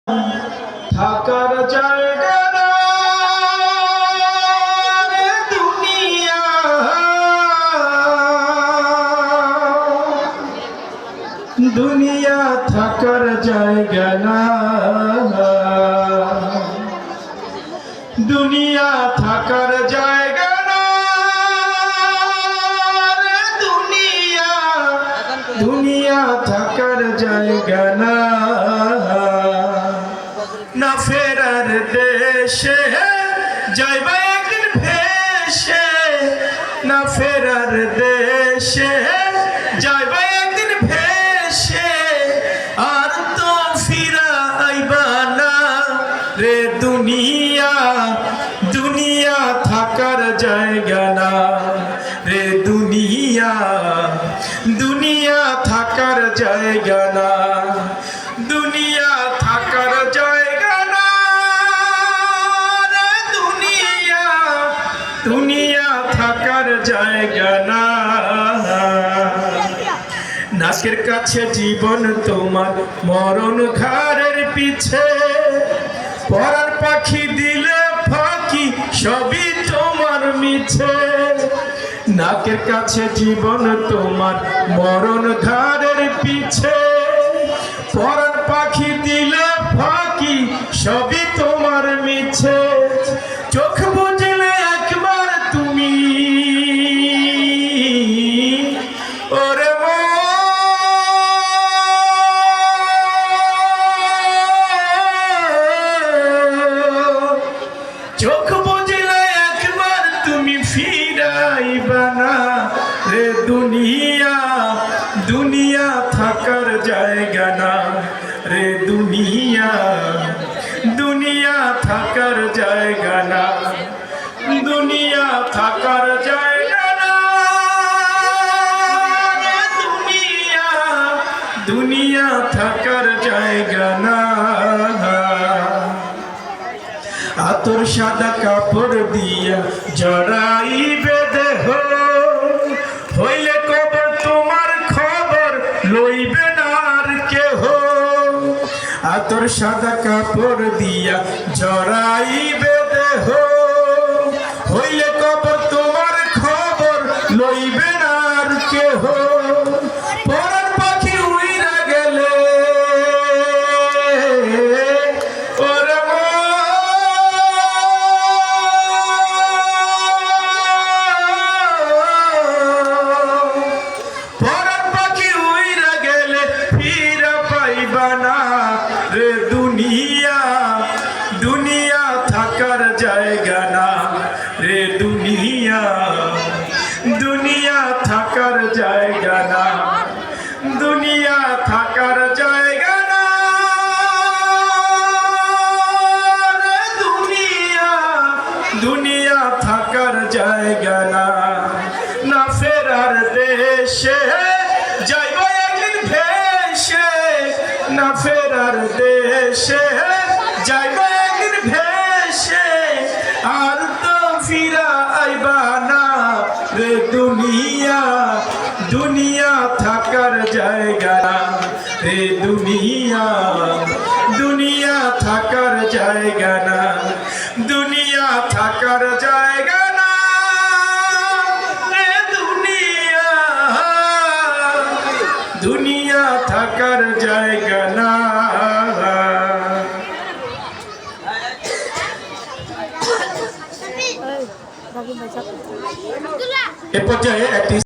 থাকার জায়গা না রে দুনিয়া, দুনিয়া থাকার জায়গা না, দুনিয়া থাকার জায়গা না রে দুনিয়া, দুনিয়া থাকার জায়গা না। না ফেরার দেশে যাইবা একদিন ভেসে, না ফেরার দেশে যাইবা একদিন ভেসে, আর তো ফিরা আইবা না রে দুনিয়া, দুনিয়া থাকার জায়গা না রে দুনিয়া, দুনিয়া থাকার জায়গা না, দুনিয়া থাকার জায়গা না রে দুনিয়া, দুনিয়া থাকার জায়গা না। নাকের কাছে জীবন তোমার, মরণ ঘাড়ের পিছে, পরার পাখি দিলে ফাঁকি সবই তোমার মিছে। নাকের কাছে জীবন তোমার, মরণ ঘাড়ের পিছে, পরার পাখি দিলে ফাঁকি সবই তোমার মিছে। চোখ বুঝলে একবার তুমি ওরে চোখ বুঝলে একবার তুমি ফিরাইবা না রে দুনিয়া, দুনিয়া থাকার জায়গা না রে দুনিয়া, দুনিয়া থাকার জায়গা না, দুনিয়া থাকার জায়গা না রে দুনিয়া, দুনিয়া থাকার জায়গা না। আতর সাদা কাপড় দিয়া জড়াইবে দেহ, হইলে কবর তোমার খবর লইবে না আর কেহ। আতর সাদা কাপড় দিয়া জড়াইবে দেহ, হইলে কবর তোমার খবর লইবে না আর কেহ। পরার পাখি উইরা গেলে ওরে রে দুনিয়া, দুনিয়া থাকার জায়গা না রে দুনিয়া, দুনিয়া থাকার জায়গা না, দুনিয়া থাকার জায়গা না রে দুনিয়া, দুনিয়া থাকার জায়গা না। না ফেরার দেশে যাইবা একদিন ভেসে, না ফেরার দেশে যাইবা একদিন ভেসে, আর তো ফিরা আইবা না রে দুনিয়া, দুনিয়া থাকার জায়গা না রে দুনিয়া, দুনিয়া থাকার জায়গা না, দুনিয়া থাকার জায়গা না রে দুনিয়া, দুনিয়া থাকার জায়গা না। এ পর্যায়ে একটি